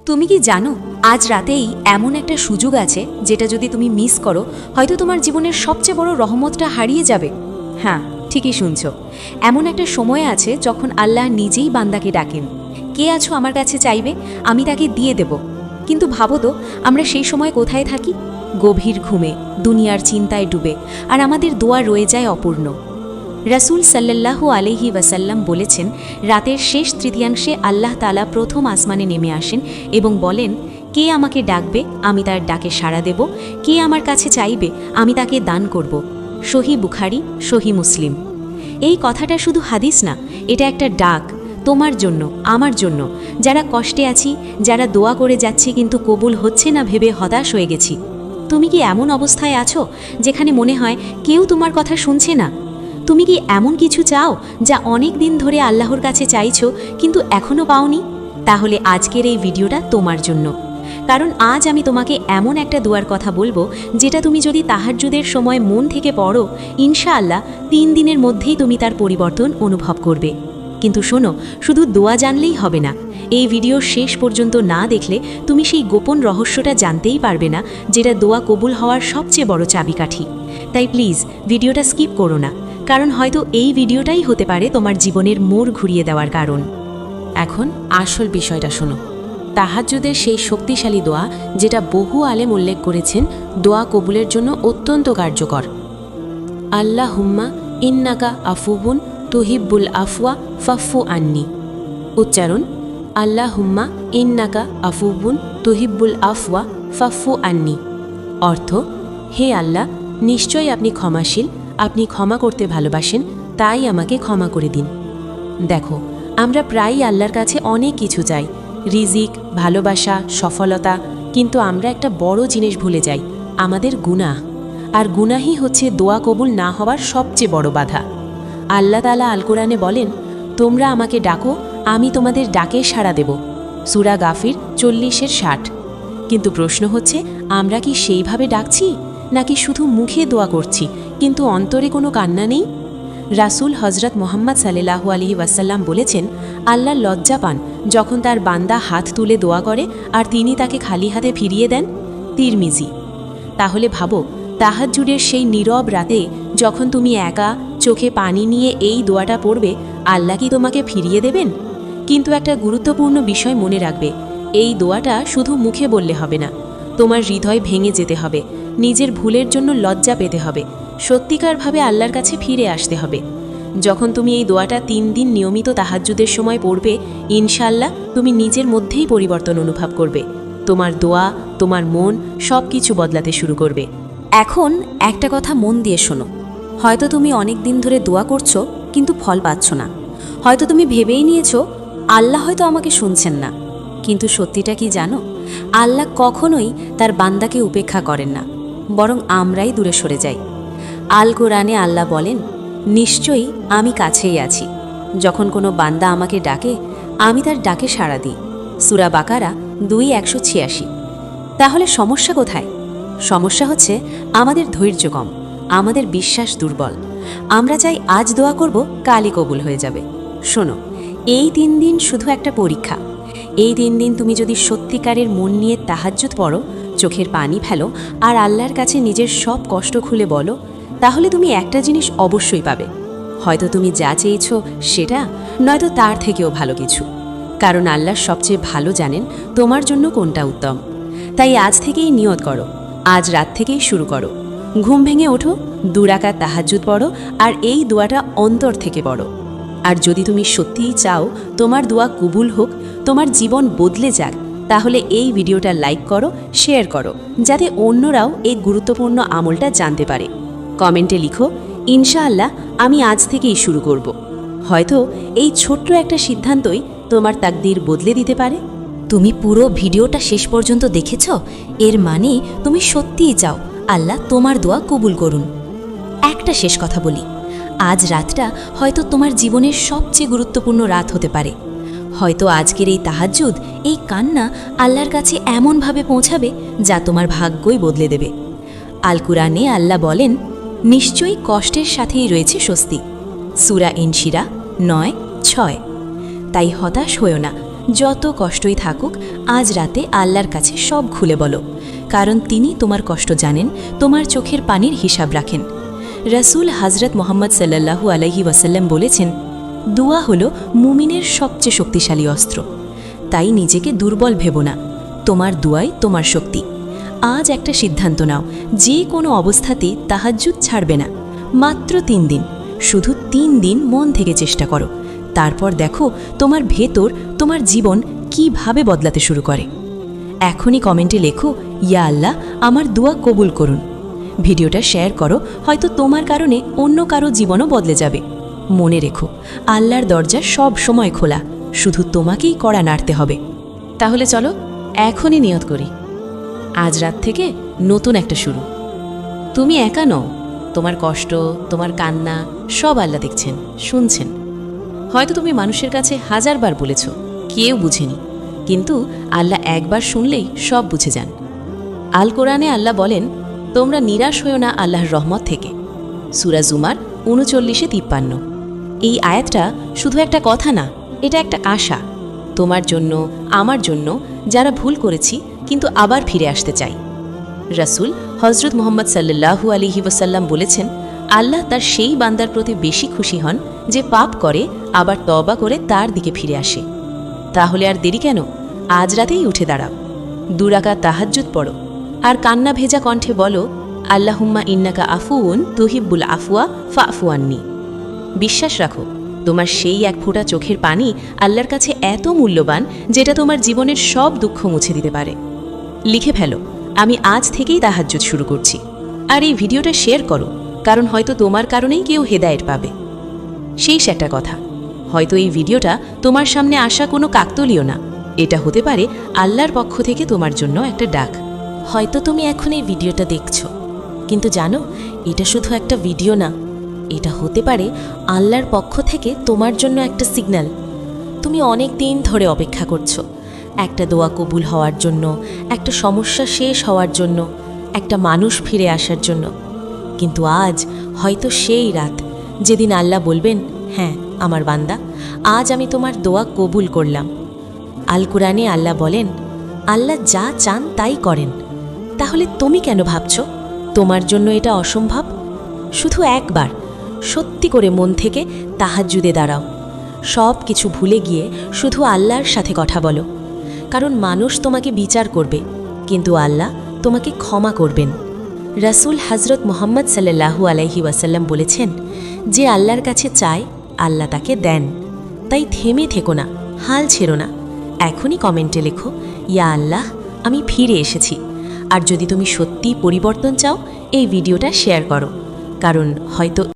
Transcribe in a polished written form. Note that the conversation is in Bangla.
তুমি কি জানো আজ রাতেই এমন একটা সুযোগ আছে যেটা যদি তুমি মিস করো হয়তো তোমার জীবনের সবচেয়ে বড় রহমতটা হারিয়ে যাবে। হ্যাঁ, ঠিকই শুনছো। এমন একটা সময় আছে যখন আল্লাহ নিজেই বান্দাকে ডাকেন, কে আছো আমার কাছে চাইবে, আমি তাকে দিয়ে দেব। কিন্তু ভাবো তো আমরা সেই সময় কোথায় থাকি? গভীর ঘুমে, দুনিয়ার চিন্তায় ডুবে, আর আমাদের দোয়া রয়ে যায় অপূর্ণ। রাসূল সাল্লাল্লাহু আলাইহি ওয়াসাল্লাম বলেছেন, রাতের শেষ তৃতীয়াংশে আল্লাহ তাআলা প্রথম আসমানে নেমে আসেন এবং বলেন, কে আমাকে ডাকবে, আমি তার ডাকে সাড়া দেব, কে আমার কাছে চাইবে, আমি তাকে দান করব। সহিহ বুখারী, সহিহ মুসলিম। এই কথাটা শুধু হাদিস না, এটা একটা ডাক তোমার জন্য, আমার জন্য, যারা কষ্টে আছি, যারা দোয়া করে যাচ্ছি কিন্তু কবুল হচ্ছে না ভেবে হতাশ হয়ে গেছি। তুমি কি এমন অবস্থায় আছো যেখানে মনে হয় কেউ তোমার কথা শুনছে না? তুমি কি এমন কিছু চাও যা অনেক দিন ধরে আল্লাহর কাছে চাইছো কিন্তু এখনও পাওনি? তাহলে আজকের এই ভিডিওটা তোমার জন্য। কারণ আজ আমি তোমাকে এমন একটা দোয়ার কথা বলবো যেটা তুমি যদি তাহাজ্জুদের সময় মন থেকে পড়ো, ইনশাআল্লাহ 3 দিনের মধ্যেই তুমি তার পরিবর্তন অনুভব করবে। কিন্তু শোনো, শুধু দোয়া জানলেই হবে না। এই ভিডিও শেষ পর্যন্ত না দেখলে তুমি সেই গোপন রহস্যটা জানতেই পারবে না, যেটা দোয়া কবুল হওয়ার সবচেয়ে বড় চাবিকাঠি। তাই প্লিজ ভিডিওটা স্কিপ করো না, কারণ হয়তো এই ভিডিওটাই হতে পারে তোমার জীবনের মোড় ঘুরিয়ে দেওয়ার কারণ। এখন আসল বিষয়টা শোনো। তাহাজ্জুদের সেই শক্তিশালী দোয়া যেটা বহু আলেম উল্লেখ করেছেন দোয়া কবুলের জন্য অত্যন্ত কার্যকর। আল্লাহুম্মা ইন্নাকা আফুবুন তুহিব্বুল আফওয়া ফাফু আন্নি। উচ্চারণ: আল্লাহুম্মা ইন্নাকা আফুবুন তুহিব্বুল আফওয়া ফাফু আন্নি। অর্থ: হে আল্লাহ, নিশ্চয়ই আপনি ক্ষমাশীল, আপনি ক্ষমা করতে ভালোবাসেন, তাই আমাকে ক্ষমা করে দিন। দেখো, আমরা প্রায়ই আল্লাহর কাছে অনেক কিছু চাই, রিজিক, ভালোবাসা, সফলতা, কিন্তু আমরা একটা বড় জিনিস ভুলে যাই, আমাদের গুনাহ। আর গুনাহই হচ্ছে দোয়া কবুল না হওয়ার সবচেয়ে বড় বাধা। আল্লাহ তাআলা আল কোরআনে বলেন, তোমরা আমাকে ডাকো, আমি তোমাদের ডাকে সাড়া দেব। সূরা গাফির 40-60। কিন্তু প্রশ্ন হচ্ছে, আমরা কি সেইভাবে ডাকছি, নাকি শুধু মুখে দোয়া করছি কিন্তু অন্তরে কোনো কান্না নেই? রাসূল হযরত মুহাম্মদ সাল্লাল্লাহু আলাইহি ওয়াসাল্লাম বলেছেন, আল্লাহ লজ্জা পান যখন তার বান্দা হাত তুলে দোয়া করে আর তিনি তাকে খালি হাতে ফিরিয়ে দেন। তিরমিজি। তাহলে ভাবো, তাহাজ্জুদের সেই নীরব রাতে যখন তুমি একা চোখে পানি নিয়ে এই দোয়াটা পড়বে, আল্লাহ কি তোমাকে ফিরিয়ে দেবেন? কিন্তু একটা গুরুত্বপূর্ণ বিষয় মনে রাখবে, এই দোয়াটা শুধু মুখে বললে হবে না, তোমার হৃদয় ভেঙে যেতে হবে, নিজের ভুলের জন্য লজ্জা পেতে হবে, সত্যিকারভাবে আল্লাহর কাছে ফিরে আসতে হবে। যখন তুমি এই দোয়াটা 3 দিন নিয়মিত তাহাজ্জুদের সময় পড়বে, ইনশাআল্লাহ তুমি নিজের মধ্যেই পরিবর্তন অনুভব করবে। তোমার দোয়া, তোমার মন সব কিছু বদলাতে শুরু করবে। এখন একটা কথা মন দিয়ে শোনো। হয়তো তুমি অনেক দিন ধরে দোয়া করছো কিন্তু ফল পাচ্ছ না। হয়তো তুমি ভেবেই নিয়েছো আল্লাহ হয়তো আমাকে শুনছেন না। কিন্তু সত্যিটা কি জানো? আল্লাহ কখনোই তার বান্দাকে উপেক্ষা করেন না, বরং আমরাই দূরে সরে যাই। আল কোরআনে আল্লাহ বলেন, নিশ্চয়ই আমি কাছেই আছি। যখন কোনো বান্দা আমাকে ডাকে, আমি তার ডাকে সাড়া দিই। সূরা বাকারা 2:186। তাহলে সমস্যা কোথায়? সমস্যা হচ্ছে আমাদের ধৈর্য কম, আমাদের বিশ্বাস দুর্বল। আমরা চাই আজ দোয়া করব, কালই কবুল হয়ে যাবে। শোনো, এই 3 দিন শুধু একটা পরীক্ষা। এই 3 দিন তুমি যদি সত্যিকারের মন নিয়ে তাহাজ্জুদ পড়ো, চোখের পানি ফেলো আর আল্লাহর কাছে নিজের সব কষ্ট খুলে বলো, তাহলে তুমি একটা জিনিস অবশ্যই পাবে। হয়তো তুমি যা চেয়েছো সেটা, নয়তো তার থেকেও ভালো কিছু। কারণ আল্লাহ সবচেয়ে ভালো জানেন তোমার জন্য কোনটা উত্তম। তাই আজ থেকেই নিয়ত করো, আজ রাত থেকেই শুরু করো। ঘুম ভেঙে ওঠো, 2 রাকাত তাহাজ্জুদ পড়ো আর এই দোয়াটা অন্তর থেকে পড়ো। আর যদি তুমি সত্যিই চাও তোমার দোয়া কবুল হোক, তোমার জীবন বদলে যাক, তাহলে এই ভিডিওটা লাইক করো, শেয়ার করো, যাতে অন্যরাও এই গুরুত্বপূর্ণ আমলটা জানতে পারে। কমেন্টে লিখো, ইনশাআল্লাহ আমি আজ থেকেই শুরু করব। হয়তো এই ছোট্ট একটা সিদ্ধান্তই তোমার তাকদীর বদলে দিতে পারে। তুমি পুরো ভিডিওটা শেষ পর্যন্ত দেখেছ, এর মানে তুমি সত্যিই চাও আল্লাহ তোমার দোয়া কবুল করুন। একটা শেষ কথা বলি, আজ রাতটা হয়তো তোমার জীবনের সবচেয়ে গুরুত্বপূর্ণ রাত হতে পারে। হয়তো আজকের এই তাহাজ্জুদ, এই কান্না আল্লাহর কাছে এমনভাবে পৌঁছাবে যা তোমার ভাগ্যই বদলে দেবে। আল কুরআনে আল্লাহ বলেন, নিশ্চয়ই কষ্টের সাথেই রয়েছে স্বস্তি। সূরা ইনশিরা 9:6। তাই হতাশ হয়ো না, যত কষ্টই থাকুক আজ রাতে আল্লাহর কাছে সব খুলে বলো, কারণ তিনি তোমার কষ্ট জানেন, তোমার চোখের পানির হিসাব রাখেন। রাসূল হযরত মুহাম্মদ সাল্লাল্লাহু আলাইহি ওয়াসাল্লাম বলেছেন, দোয়া হলো মুমিনের সবচেয়ে শক্তিশালী অস্ত্র। তাই নিজেকে দুর্বল ভেবো না, তোমার দোয়াই তোমার শক্তি। আজ একটা সিদ্ধান্ত নাও, যে কোনো অবস্থাতেই তাহাজ্জুদ ছাড়বে না। মাত্র 3 দিন, শুধু 3 দিন মন থেকে চেষ্টা করো। তারপর দেখো তোমার ভেতর, তোমার জীবন কিভাবে বদলাতে শুরু করে। এখনই কমেন্টে লেখো, ইয়া আল্লাহ, আমার দোয়া কবুল করুন। ভিডিওটা শেয়ার করো, হয়তো তোমার কারণে অন্য কারো জীবনও বদলে যাবে। মনে রেখো, আল্লাহর দরজা সব সময় খোলা, শুধু তোমাকেই কড়া নাড়তে হবে। তাহলে চলো এখনই নিয়ত করি, আজ রাত থেকে নতুন একটা শুরু। তুমি একা নও, তোমার কষ্ট, তোমার কান্না সব আল্লাহ দেখছেন, শুনছেন। হয়তো তুমি মানুষের কাছে 1000 বার বলেছ, কেউ বুঝেনি, কিন্তু আল্লাহ একবার শুনলেই সব বুঝে যান। আল কোরআনে আল্লাহ বলেন, তোমরা নিরাশ হও না আল্লাহর রহমত থেকে। সূরা জুমার 39-53। এই আয়াতটা শুধু একটা কথা না, এটা একটা আশা, তোমার জন্য, আমার জন্য, যারা ভুল করেছি কিন্তু আবার ফিরে আসতে চাই। রাসূল হযরত মুহাম্মদ সাল্লাল্লাহু আলাইহি ওয়াসাল্লাম বলেছেন, আল্লাহ তার সেই বান্দার প্রতি বেশি খুশি হন যে পাপ করে আবার তওবা করে তার দিকে ফিরে আসে। তাহলে আর দেরি কেন? আজ রাতেই উঠে দাঁড়াও, 2 রাকাত তাহাজ্জুদ পড়ো, আর কান্না ভেজা কণ্ঠে বলো, আল্লাহুম্মা ইন্নাকা আফুউন তুহিব্বুল আফওয়া ফাফু আন্নি। বিশ্বাস রাখো, তোমার সেই এক ফোঁটা চোখের পানি আল্লাহর কাছে এত মূল্যবান, যেটা তোমার জীবনের সব দুঃখ মুছে দিতে পারে। লিখে ফেলো, আমি আজ থেকেই তাহাজ্জুদ শুরু করছি। আর এই ভিডিওটা শেয়ার করো, কারণ হয়তো তোমার কারণেই কেউ হেদায়েত পাবে। শেষ একটা কথা, হয়তো এই ভিডিওটা তোমার সামনে আসা কোনো কাকতালীয় না, এটা হতে পারে আল্লাহর পক্ষ থেকে তোমার জন্য একটা ডাক। হয়তো তুমি এখন এই ভিডিওটা দেখছো, কিন্তু জানো, এটা শুধু একটা ভিডিও না, এটা হতে পারে আল্লাহর পক্ষ থেকে তোমার জন্য একটা সিগন্যাল। তুমি অনেক দিন ধরে অপেক্ষা করছো, একটা দোয়া কবুল হওয়ার জন্য, একটা সমস্যা শেষ হওয়ার জন্য, একটা মানুষ ফিরে আসার জন্য। কিন্তু আজ হয়তো সেই রাত, যেদিন আল্লাহ বলবেন, হ্যাঁ আমার বান্দা, আজ আমি তোমার দোয়া কবুল করলাম। আল কুরআনে আল্লাহ বলেন, আল্লাহ যা চান তাই করেন। তাহলে তুমি কেন ভাবছো তোমার জন্য এটা অসম্ভব? শুধু একবার সত্যি করে মন থেকে তাহাজ্জুদে দাঁড়াও, সব কিছু ভুলে গিয়ে শুধু আল্লাহর সাথে কথা বলো। কারণ মানুষ তোমাকে বিচার করবে, কিন্তু আল্লাহ তোমাকে ক্ষমা করবেন। রাসূল হযরত মুহাম্মদ সাল্লাল্লাহু আলাইহি ওয়াসাল্লাম বলেছেন, যে আল্লাহর কাছে চায় আল্লাহ তাকে দেন। তাই থেমে থেকো না, হাল ছেড়ো না। এখনই কমেন্টে লেখো, ইয়া আল্লাহ, আমি ফিরে এসেছি। আর যদি তুমি সত্যি পরিবর্তন চাও, এই ভিডিওটা শেয়ার করো, কারণ হয়তো